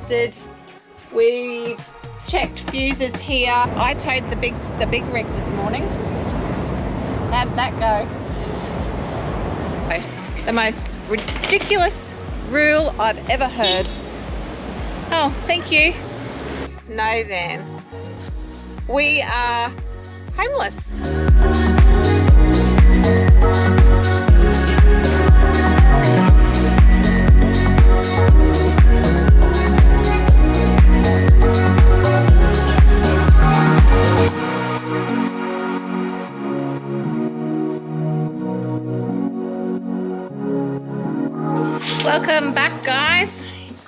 tested. We checked fuses here. I towed the big rig this morning. How did that go? The most ridiculous rule I've ever heard. Oh, thank you. No then. We are homeless. Welcome back, guys.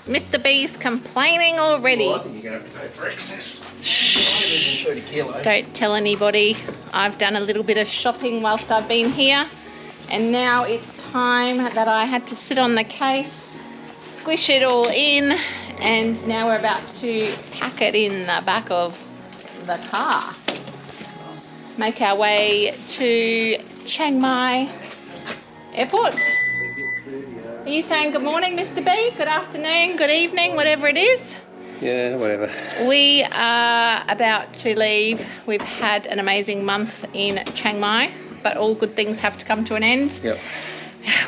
Mr. B's complaining already. Well, I think you're going to have to go for excess. Shh. 30 kilos. Don't tell anybody. I've done a little bit of shopping whilst I've been here. And now it's time that I had to sit on the case, squish it all in, and now we're about to pack it in the back of the car. Make our way to Chiang Mai Airport. Are you saying good morning, Mr. B? Good afternoon, good evening, whatever it is? Yeah, whatever. We are about to leave. We've had an amazing month in Chiang Mai, but all good things have to come to an end. Yep.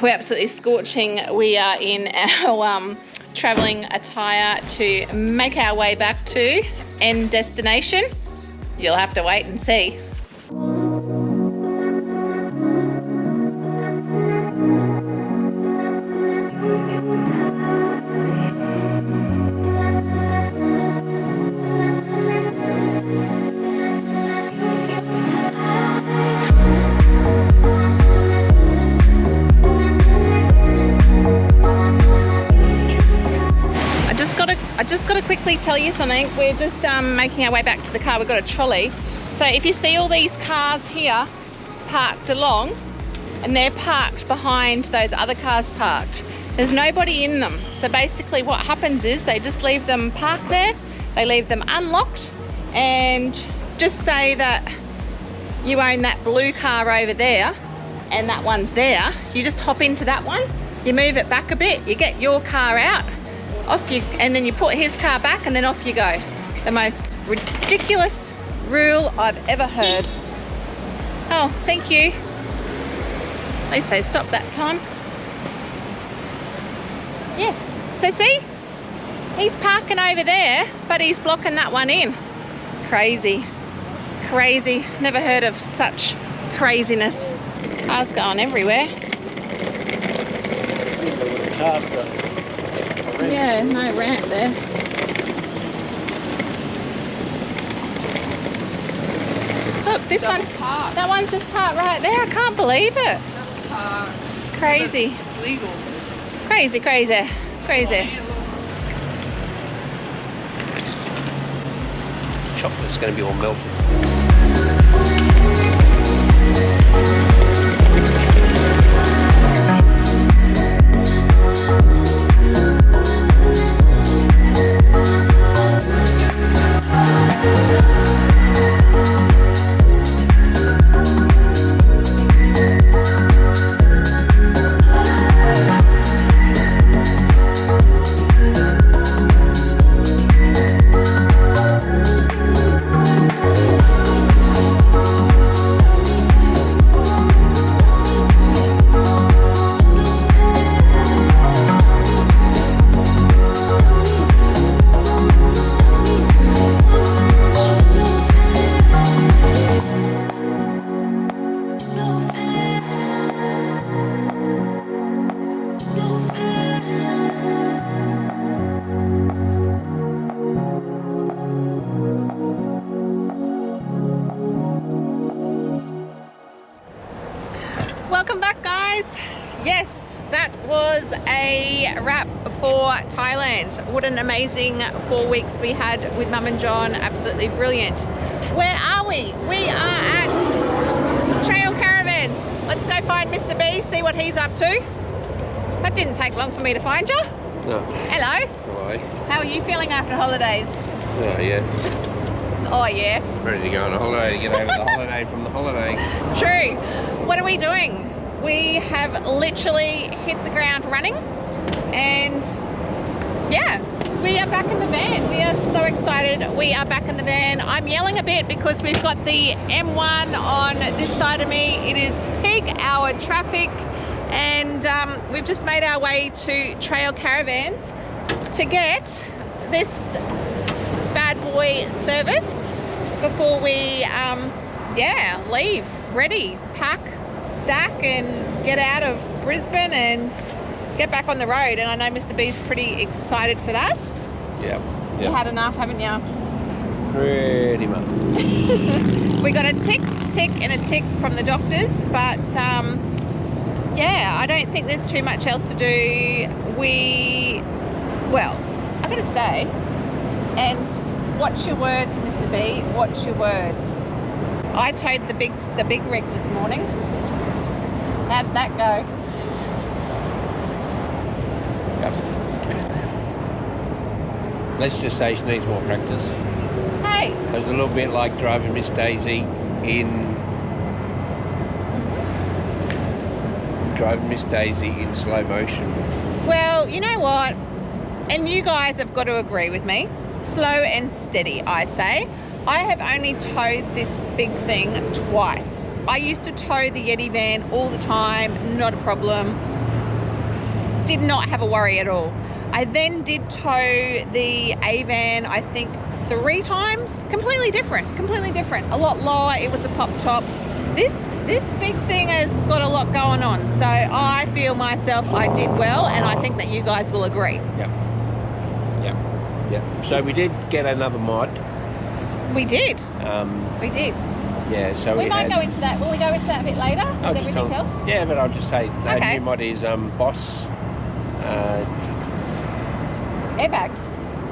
We're absolutely scorching. We are in our travelling attire to make our way back to end destination. You'll have to wait and see. I just got to quickly tell you something. We're just making our way back to the car. We've got a trolley. So if you see all these cars here parked along, and they're parked behind those other cars parked, there's nobody in them. So basically what happens is they just leave them parked there, they leave them unlocked, and just say that you own that blue car over there and that one's there. You just hop into that one, you move it back a bit, you get your car out, off you, and then you put his car back and then off you go. The most ridiculous rule I've ever heard. Oh, thank you. At least they stopped that time. Yeah, so see, he's parking over there, but he's blocking that one in. Crazy, crazy. Never heard of such craziness. Cars going everywhere. Yeah, no ramp there. Look, this one, that one's just parked right there. I can't believe it. Crazy. It's legal. Crazy, crazy, crazy. Chocolate's going to be all melted. Welcome back, guys. Yes, that was a wrap for Thailand. What an amazing 4 weeks we had with Mum and John. Absolutely brilliant. Where are we? We are at Trail Caravans. Let's go find Mr. B, see what he's up to. That didn't take long for me to find you. No. Hello. Hi. How are you feeling after holidays? Oh, yeah. Oh, yeah. Ready to go on a holiday, get over the holiday from the holiday. True. What are we doing? We have literally hit the ground running, and yeah, We are back in the van. We are so excited. We are back in the van. I'm yelling a bit because we've got the M1 on this side of me. It is peak hour traffic, and we've just made our way to Trail Caravans to get this bad boy serviced before we leave, ready, pack, stack and get out of Brisbane and get back on the road. And I know Mr. B's pretty excited for that. Yeah. You had enough, haven't you? Pretty much. We got a tick and a tick from the doctors, but I don't think there's too much else to do. Well, I gotta say, and watch your words, Mr. B, watch your words. I towed the big rig this morning. How did that go? Yep. Let's just say she needs more practice. Hey. It was a little bit like driving Miss Daisy in slow motion. Well, you know what? And you guys have got to agree with me. Slow and steady, I say. I have only towed this big thing twice. I used to tow the Yeti van all the time, not a problem. Did not have a worry at all. I then did tow the A van, I think 3 times. Completely different. A lot lower. It was a pop top. This big thing has got a lot going on. So I feel myself I did well, and I think that you guys will agree. Yep. So we did get another mod. We did. We did. Yeah, so we might go into that. Will we go into that a bit later with everything else? Yeah, but I'll just say the new mod is Boss. Airbags.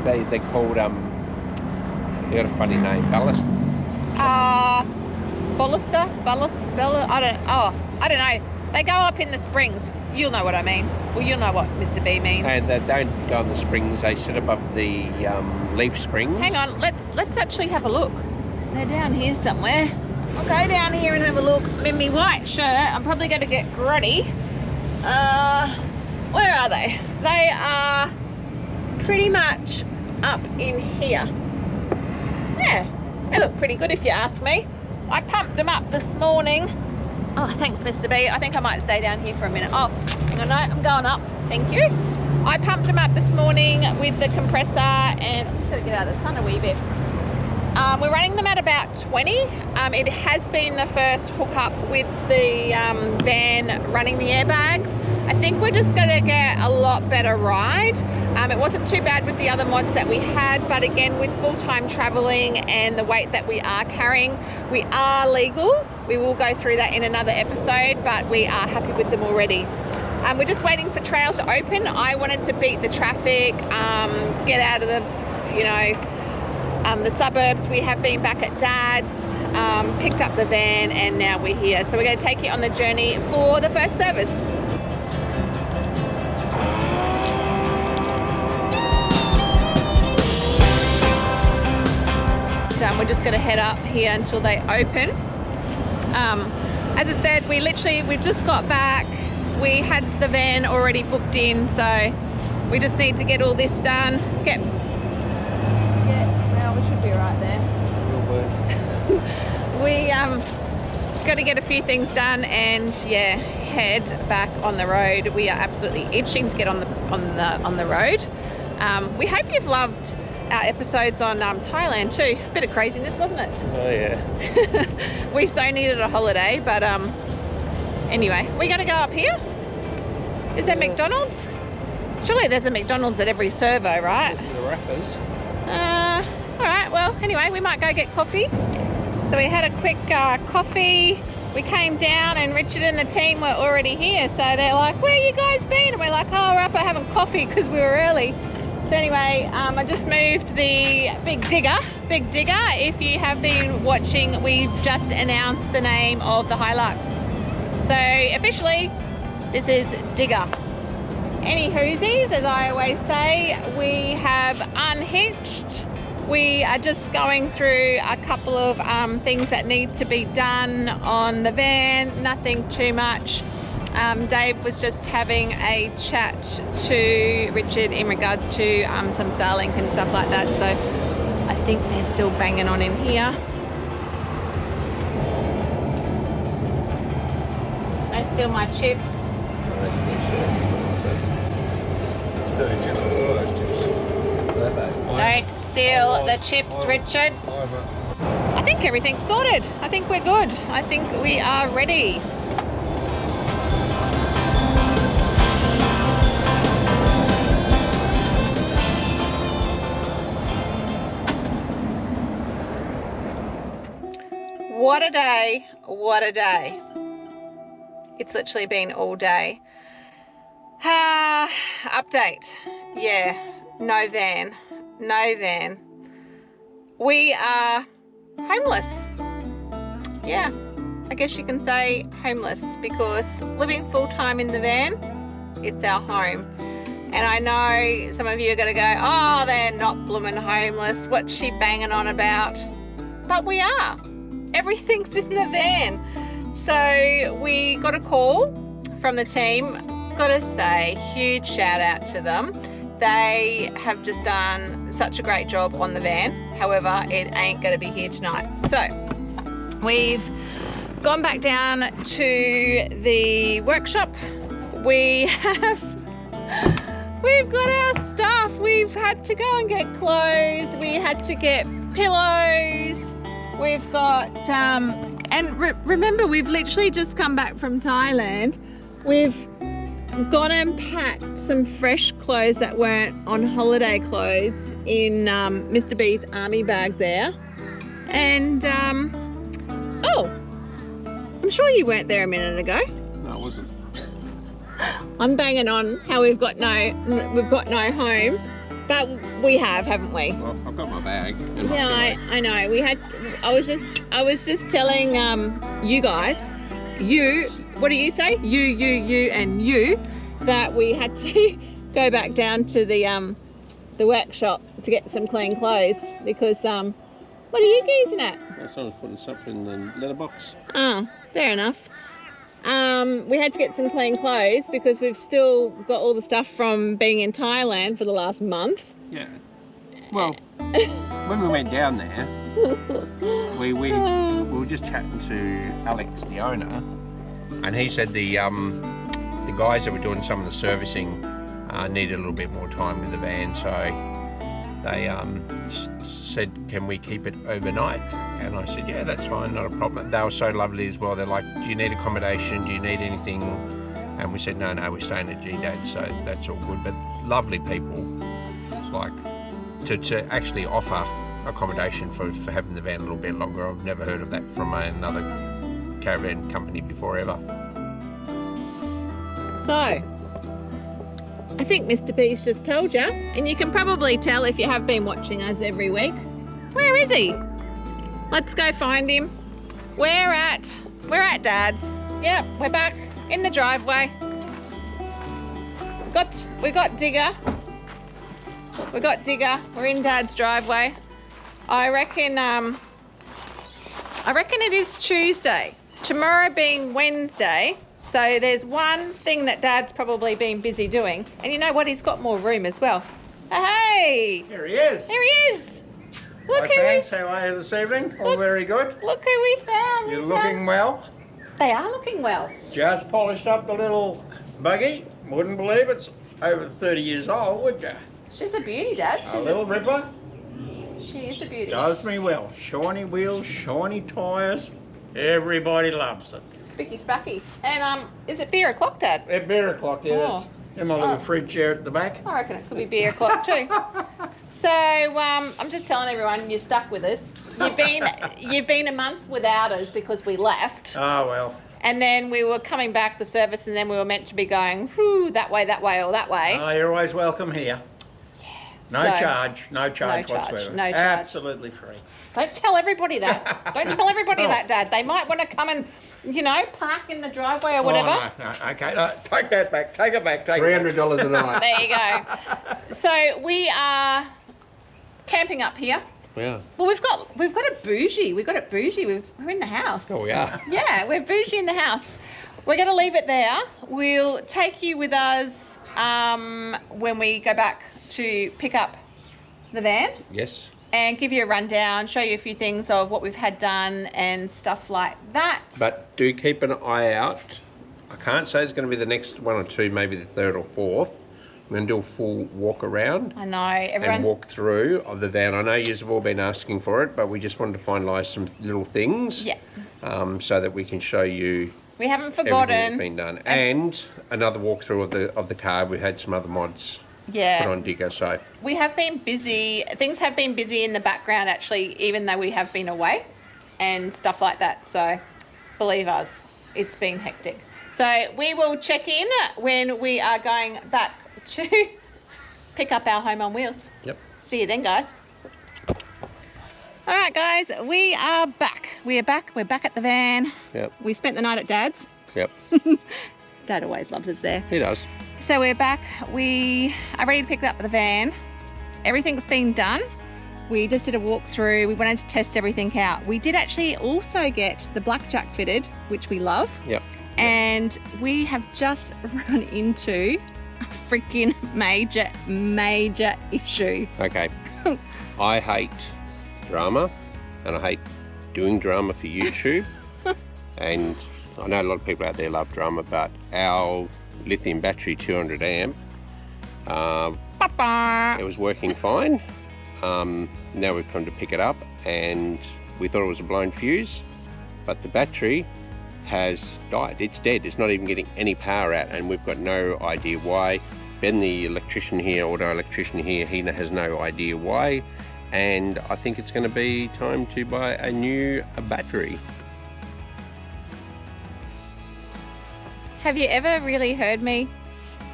They're called they got a funny name, ballast. Ballast. I don't know. They go up in the springs. You'll know what I mean. Well, you'll know what Mr. B means. And they don't go on the springs. They sit above the leaf springs. Hang on. Let's actually have a look. They're down here somewhere. I'll go down here and have a look. I'm in my white shirt. I'm probably going to get grotty. Where are they? They are pretty much up in here. Yeah, they look pretty good if you ask me. I pumped them up this morning. Oh, thanks, Mr. B. I think I might stay down here for a minute. Oh, hang on, no, I'm going up. Thank you. I pumped them up this morning with the compressor, and I'm just going to get out of the sun a wee bit. We're running them at about 20. It has been the first hookup with the van running the airbags. I think we're just going to get a lot better ride. It wasn't too bad with the other mods that we had, but again, with full-time traveling and the weight that we are carrying, we are legal. We will go through that in another episode, but we are happy with them already. We're just waiting for Trail to open. I wanted to beat the traffic, get out of the, the suburbs. We have been back at Dad's, picked up the van, and now we're here. So we're going to take you on the journey for the first service. We're just going to head up here until they open. As I said, we've just got back. We had the van already booked in, so we just need to get all this done. Well, we should be right there. We got to get a few things done and head back on the road. We are absolutely itching to get on the road. We hope you've loved our episodes on Thailand too. Bit of craziness, wasn't it? Oh yeah. We so needed a holiday, but anyway, we're gonna go up here. Is there McDonald's? Surely there's a McDonald's at every servo, right? The wrappers. Alright, well anyway, we might go get coffee. So we had a quick coffee. We came down and Richard and the team were already here, so they're like, where you guys been? And we're like, oh, we're up having coffee because we were early. So anyway, I just moved the Big Digger. If you have been watching, we've just announced the name of the Hilux. So officially, this is Digger. Any whoosies, as I always say, we have unhitched. We are just going through a couple of things that need to be done on the van, nothing too much. Dave was just having a chat to Richard in regards to some Starlink and stuff like that. So I think they're still banging on in here. Don't steal my chips. Don't steal the chips, Richard. I think everything's sorted. I think we're good. I think we are ready. What a day. What a day. It's literally been all day. Update. Yeah, no van. No van. We are homeless. Yeah, I guess you can say homeless, because living full-time in the van, it's our home. And I know some of you are going to go, oh, they're not blooming homeless. What's she banging on about? But we are. Everything's in the van. So we got a call from the team. Got to say, huge shout out to them. They have just done such a great job on the van. However, it ain't going to be here tonight. So we've gone back down to the workshop. We've got our stuff. We've had to go and get clothes. We had to get pillows. We've got, remember, we've literally just come back from Thailand. We've gone and packed some fresh clothes that weren't on holiday clothes in Mr. B's army bag there. And, oh, I'm sure you weren't there a minute ago. No, I wasn't. I'm banging on how we've got no home, but we have, haven't we? Well, I've got my bag. And Yeah, I know. I was just telling you guys, what do you say? You, and you, that we had to go back down to the workshop to get some clean clothes because what are you gazing at? Someone's putting stuff in the letterbox. Oh, fair enough. We had to get some clean clothes because we've still got all the stuff from being in Thailand for the last month. Yeah. Well, when we went down there, we were just chatting to Alex, the owner, and he said the guys that were doing some of the servicing needed a little bit more time with the van, so they said, can we keep it overnight? And I said, yeah, that's fine, not a problem. They were so lovely as well. They're like, do you need accommodation? Do you need anything? And we said, no, we're staying at G-Dad, so that's all good. But lovely people, like, to actually offer accommodation for having the van a little bit longer. I've never heard of that from another caravan company before ever. So, I think Mr. B's just told you, and you can probably tell if you have been watching us every week. Where is he? Let's go find him. We're at Dad's. Yep, we're back in the driveway. We got Digger. We're in Dad's driveway. I reckon it is Tuesday. Tomorrow being Wednesday. So there's one thing that Dad's probably been busy doing. And you know what? He's got more room as well. Hey! Here he is. There he is. Look Hi, who thanks. How are you this evening? All very good. Look who we found. You're looking well. They are looking well. Just polished up the little buggy. Wouldn't believe it's over 30 years old, would you? She's a beauty, Dad. A little ripper. She is a beauty. Does me well. Shiny wheels, shiny tyres. Everybody loves it. Spicky spacky. And is it beer o'clock, Dad? At beer o'clock, yeah. Oh. In my little fridge here at the back. I reckon it could be beer o'clock too. So I'm just telling everyone, you're stuck with us. You've been a month without us because we left. Oh, well. And then we were coming back the service, and then we were meant to be going whoo, that way, or that way. Oh, you're always welcome here. Yeah. No charge whatsoever. No charge. Absolutely free. Don't tell everybody that. Don't tell everybody that, Dad. They might want to come and, park in the driveway or whatever. Oh, no. Okay, no, take that back. Take it back. $300 a night. There you go. So we are camping up here. Yeah. Well, we've got it bougie. We've got it bougie. We're in the house. Oh, yeah. Yeah, we're bougie in the house. we're going to leave it there. We'll take you with us when we go back to pick up the van. Yes. And give you a rundown, show you a few things of what we've had done and stuff like that. But do keep an eye out. I can't say it's going to be the next one or two, maybe the third or fourth. I'm going to do a full walk around. I know, everyone's... And walk through of the van. I know you've all been asking for it, but we just wanted to finalise some little things. Yeah. So that we can show you... We haven't forgotten. Everything that's been done. And another walkthrough of the car. We've had some other mods. Yeah. Put on Digger, so we have been busy. Things have been busy in the background, actually, even though we have been away and stuff like that. So believe us, it's been hectic. So we will check in when we are going back to pick up our home on wheels. Yep. See you then, guys. All right, guys, we are back. We are back. We're back at the van. Yep. We spent the night at Dad's. Yep. Dad always loves us there. He does. So we're back. We are ready to pick up the van. Everything's been done. We just did a walkthrough. We wanted to test everything out. We did actually also get the blackjack fitted, which we love. Yep. And we have just run into a freaking major issue. Okay. I hate drama, and I hate doing drama for YouTube. And I know a lot of people out there love drama, but our lithium battery 200 amp, it was working fine. Now we've come to pick it up, and we thought it was a blown fuse, but the battery has died. It's dead. It's not even getting any power out, and we've got no idea why. Ben, the electrician here, auto electrician here, he has no idea why, and I think it's going to be time to buy a new battery. Have you ever really heard me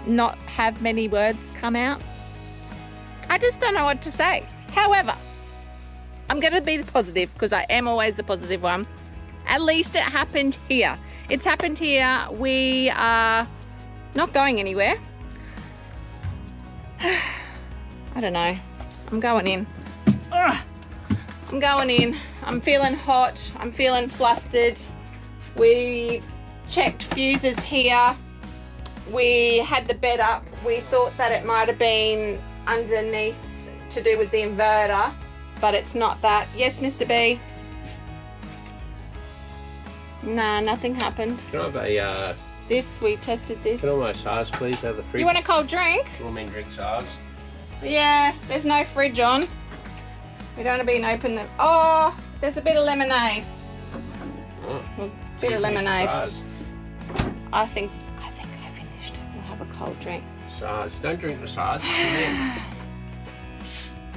not have many words come out? I just don't know what to say. However, I'm going to be the positive, because I am always the positive one. At least it happened here. It's happened here. We are not going anywhere. I don't know. I'm going in. Ugh. I'm going in. I'm feeling hot. I'm feeling flustered. We've checked fuses here. We had the bed up. We thought that it might have been underneath to do with the inverter, but it's not that. Yes, Mr. B? Nah, nothing happened. Can I have a, we tested this. can I have my SARS please, out of the fridge? You want a cold drink? You want me to drink SARS? Yeah, there's no fridge on. We don't want to be open them. Oh, there's a bit of lemonade. Oh. Bit of lemonade. SARS. I think I finished it. We'll have a cold drink. SARS. Don't drink the SARS.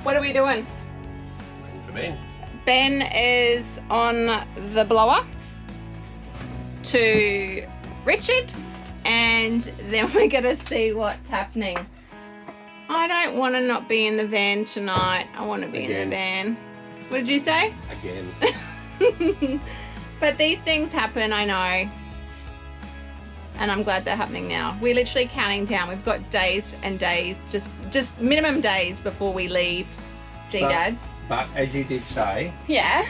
What are we doing? For men. Ben is on the blower to Richard, and then we're gonna see what's happening. I don't want to not be in the van tonight. I want to be in the van. What did you say? Again. But these things happen, I know. And I'm glad they're happening now. We're literally counting down. We've got days and days, just minimum days before we leave G-Dad's. But as you did say, Yeah.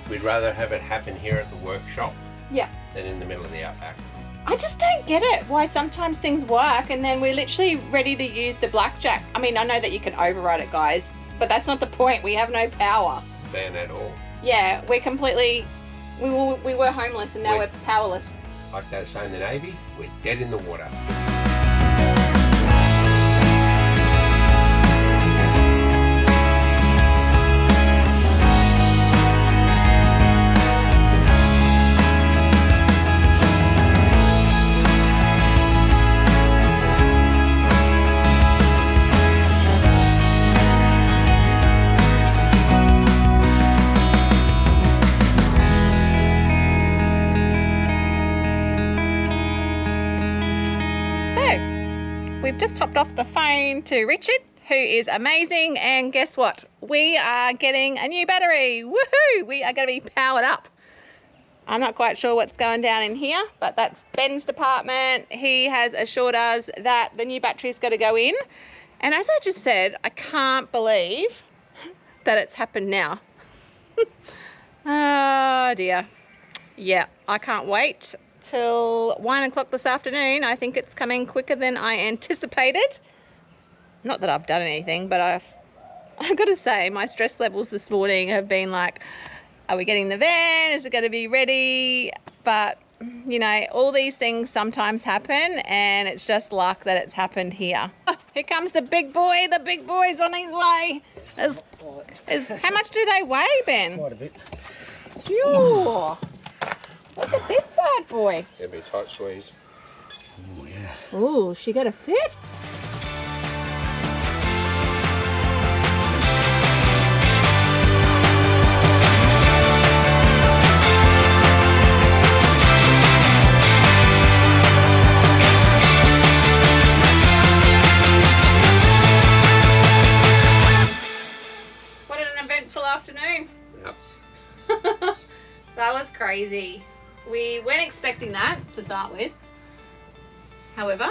we'd rather have it happen here at the workshop Yeah. than in the middle of the outback. I just don't get it, why sometimes things work and then we're literally ready to use the blackjack. I mean, I know that you can override it, guys, but that's not the point. We have no power. Ban at all. Yeah, we're completely... We were homeless and now we're powerless. Like they say in the Navy, we're dead in the water. We've just topped off the phone to Richard, who is amazing, and guess what? We are getting a new battery. Woohoo! We are going to be powered up. I'm not quite sure what's going down in here, but that's Ben's department. He has assured us that the new battery is going to go in. And as I just said, I can't believe that it's happened now. Oh dear. Yeah, I can't wait till 1 o'clock this afternoon. I think it's coming quicker than I anticipated. Not that I've done anything, but I've got to say my stress levels this morning have been like, are we getting the van? Is it going to be ready? But, you know, all these things sometimes happen, and it's just luck that it's happened here. Here comes the big boy. The big boy's on his way. How much do they weigh, Ben? Quite a bit. Phew. Look at this bad boy. It's going to be a tight squeeze. Oh, yeah. Ooh, she got a fit. What an eventful afternoon. Yep. That was crazy. We weren't expecting that to start with. However,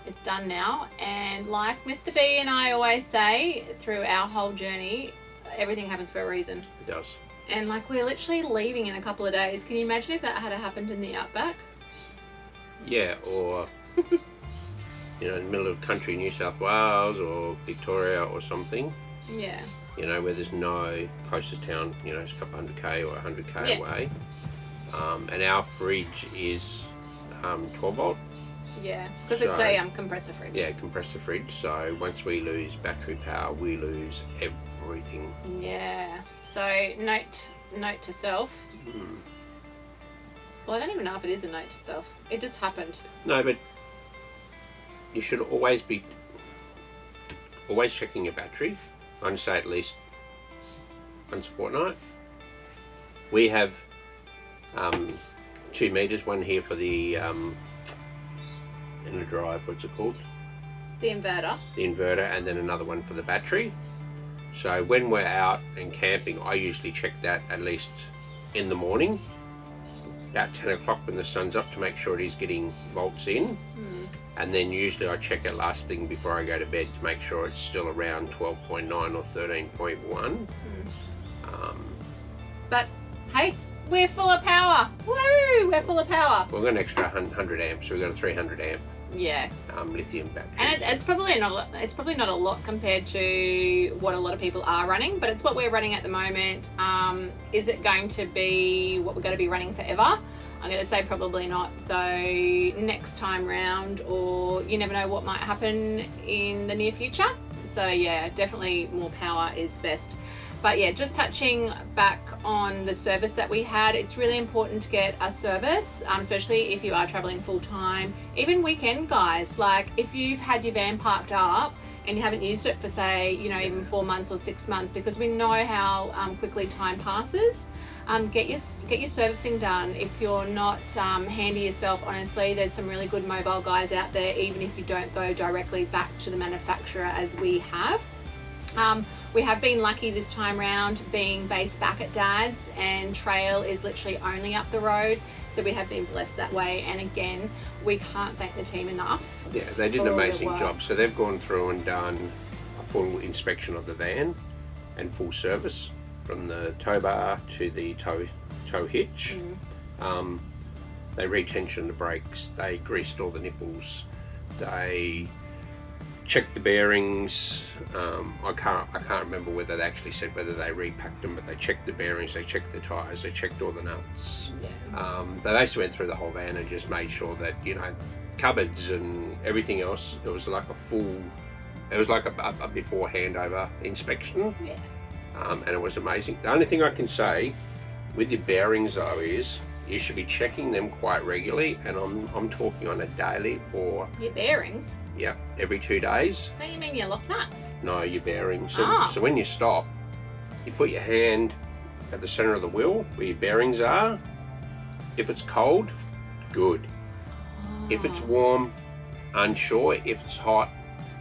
it's done now, and like Mr. B and I always say through our whole journey, everything happens for a reason. It does. And like, we're literally leaving in a couple of days. Can you imagine if that had happened in the outback? Yeah, or you know, in the middle of country New South Wales or Victoria or something. Yeah. You know, where there's no closest town, you know, it's a couple 100k or 100k Yeah. away. And our fridge is 12 volt. Yeah, because it's a compressor fridge. Yeah, compressor fridge. So once we lose battery power, we lose everything. Yeah. So note to self. Mm. Well, I don't even know if it is a note to self. It just happened. No, but you should always checking your battery. I'd say at least once a fortnight. We have 2 meters, one here for the in the drive, what's it called? The inverter. The inverter, and then another one for the battery. So when we're out and camping, I usually check that at least in the morning, about 10 o'clock when the sun's up, to make sure it is getting volts in. Mm. And then usually I check it last thing before I go to bed to make sure it's still around 12.9 or 13.1. Mm. But hey, we're full of power. Woo! We're full of power. We've got an extra 100 amps, so we've got a 300 amp Yeah. lithium battery. And it's probably not a lot compared to what a lot of people are running, but it's what we're running at the moment. Is it going to be what we're going to be running forever? I'm going to say probably not. So next time round, or you never know what might happen in the near future. So yeah, definitely more power is best. But yeah, just touching back on the service that we had, it's really important to get a service, especially if you are traveling full time, even weekend guys. Like if you've had your van parked up and you haven't used it for, say, you know, even 4 months or 6 months, because we know how quickly time passes. Get your servicing done. If you're not handy yourself, honestly, there's some really good mobile guys out there, even if you don't go directly back to the manufacturer as we have. We have been lucky this time round, being based back at Dad's, and trail is literally only up the road, so we have been blessed that way. And again, we can't thank the team enough. Yeah, they did an amazing job. So they've gone through and done a full inspection of the van and full service, from the tow bar to the tow hitch. They retensioned the brakes, they greased all the nipples, they checked the bearings. I can't remember whether they actually said whether they repacked them, but they checked the bearings, they checked the tyres, they checked all the nuts. Yeah. They basically went through the whole van and just made sure that, you know, cupboards and everything else, it was like a before handover inspection. Yeah. And it was amazing. The only thing I can say with your bearings though is you should be checking them quite regularly, and I'm talking on a daily or Your bearings? yeah, every 2 days. Don't you mean your lock nuts? No, your bearings. So when you stop, you put your hand at the center of the wheel where your bearings are. If it's cold, good. If it's warm, unsure. If it's hot,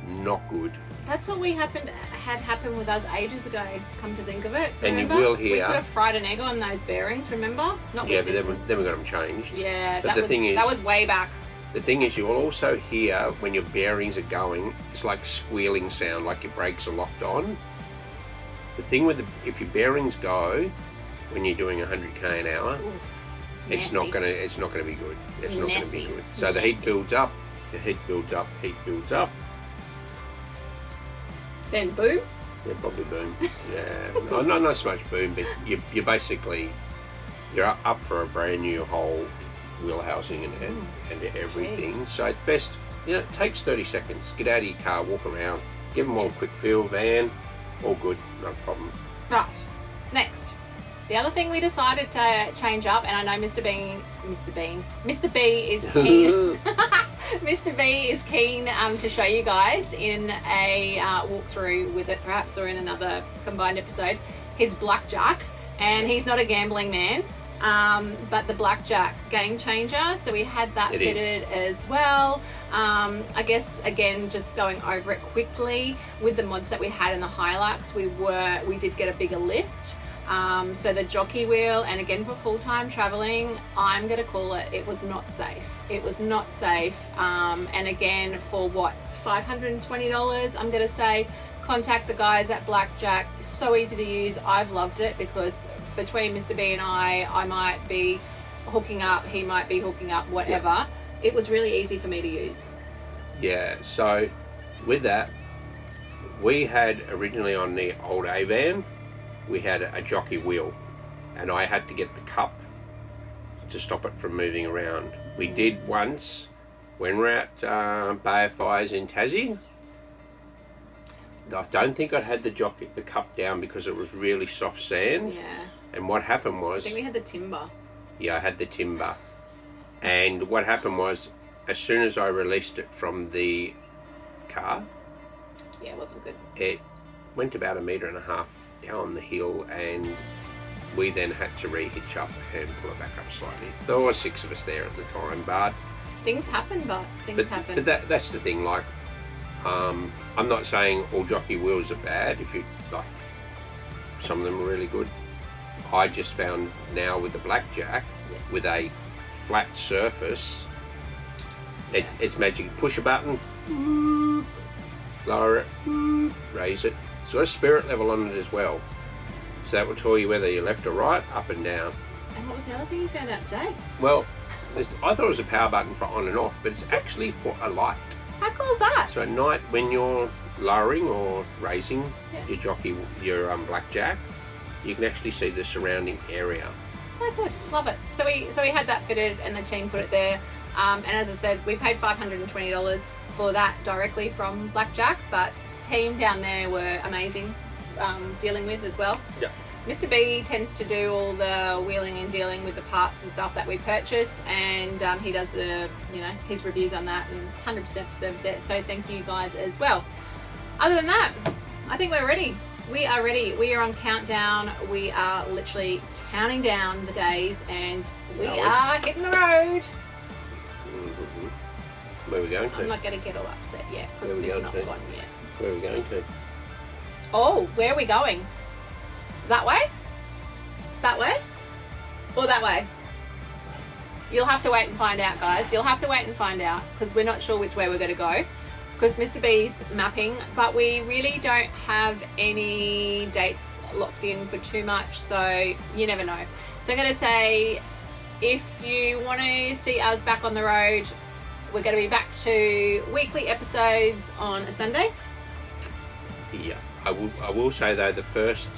not good. That's what had happened with us ages ago, come to think of it. And remember? you will hear. We could have fried an egg on those bearings, remember? Not Yeah, with but then we got them changed. Yeah, But the thing is, that was way back. the thing is, you will also hear when your bearings are going, it's like squealing sound, like your brakes are locked on. The thing with if your bearings go when you're doing 100k an hour, Oof. it's not gonna be good. It's not gonna be Nasty. good. So the heat builds up, the heat builds up, heat builds up. Then boom. Yeah, probably boom. Yeah, no, not so much boom, but you're basically you're up for a brand new whole wheel housing and everything. Jeez. So it's best, it takes 30 seconds. Get out of your car, walk around, give them one quick feel, van, all good, no problem. Right. Next. The other thing we decided to change up, and I know Mr. B is keen. Mr. B is keen to show you guys in a walkthrough with it, perhaps, or in another combined episode, his blackjack. And he's not a gambling man, but the blackjack game changer. So we had that fitted as well. I guess again, just going over it quickly, with the mods that we had in the Hilux, we did get a bigger lift. So the jockey wheel, and again for full-time traveling, I'm going to call it was not safe. It was not safe. And again, for what, $520, I'm going to say, contact the guys at Blackjack. So easy to use. I've loved it because between Mr. B and I might be hooking up, he might be hooking up, whatever. Yeah. It was really easy for me to use. Yeah, so with that, we had originally on the old A-van, we had a jockey wheel, and I had to get the cup to stop it from moving around. We did once when we're at Bay of Fires in Tassie. I don't think I had the cup down because it was really soft sand. Yeah. And what happened was, I think we had the timber. Yeah, I had the timber. And what happened was, as soon as I released it from the car, yeah, it wasn't good. It went about 1.5 meters down the hill, and we then had to re-hitch up and pull it back up slightly. There were 6 of us there at the time, but things happen, things happen. But that's the thing, like, I'm not saying all jockey wheels are bad. If you like, some of them are really good. I just found now with the blackjack, with a flat surface, it's magic. Push a button, lower it, raise it. It's got a spirit level on it as well, so that will tell you whether you're left or right, up and down. And what was the other thing you found out today? Well, I thought it was a power button for on and off, but it's actually for a light. How cool is that? So at night, when you're lowering or raising your blackjack, you can actually see the surrounding area. So good, love it. So we had that fitted, and the team put it there. And as I said, we paid $520 for that directly from Blackjack, but team down there were amazing dealing with as well. Yeah. Mr. B tends to do all the wheeling and dealing with the parts and stuff that we purchase, and he does his reviews on that, and 100% service it. So thank you guys as well. Other than that, I think we're ready. We are ready. We are on countdown. We are literally counting down the days, and we are hitting the road. Where are we going to? I'm not going to get all upset yet because we've not gone yet. Where are we going to? Oh, where are we going? That way? That way? Or that way? You'll have to wait and find out, guys. You'll have to wait and find out because we're not sure which way we're going to go because Mr. B's mapping, but we really don't have any dates locked in for too much, so you never know. So I'm going to say, if you want to see us back on the road, we're going to be back to weekly episodes on a Sunday. Yeah, I will say though, the first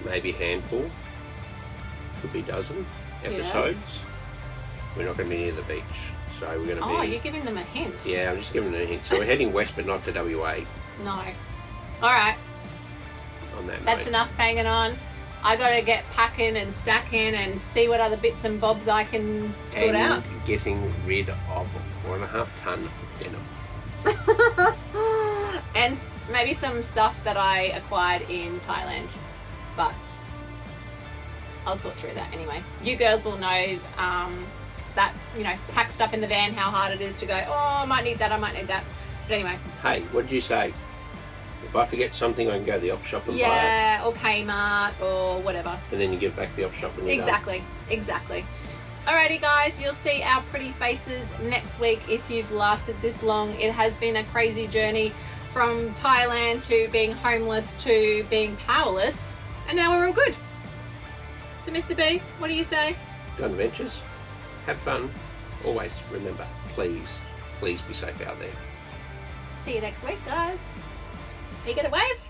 maybe handful, could be dozen episodes, we're not going to be near the beach. So we're going to be... Oh, you're giving them a hint. Yeah, I'm just giving them a hint. So we're heading west, but not to WA. No. All right. On that That's note. enough banging on. I got to get packing and stacking and see what other bits and bobs I can sort out. Getting rid of 4.5 ton of denim. And maybe some stuff that I acquired in Thailand. But I'll sort through that anyway. You girls will know that, pack stuff in the van, how hard it is to go, oh, I might need that, I might need that. But anyway. Hey, what did you say? If I forget something, I can go to the op shop and buy it. Yeah, or Kmart or whatever. And then you give back the op shop when you're Exactly. Alrighty guys, you'll see our pretty faces next week if you've lasted this long. It has been a crazy journey from Thailand to being homeless to being powerless, and now we're all good. So Mr. B, what do you say? go on adventures, have fun. Always remember, please be safe out there. See you next week, guys. Are you gonna wave?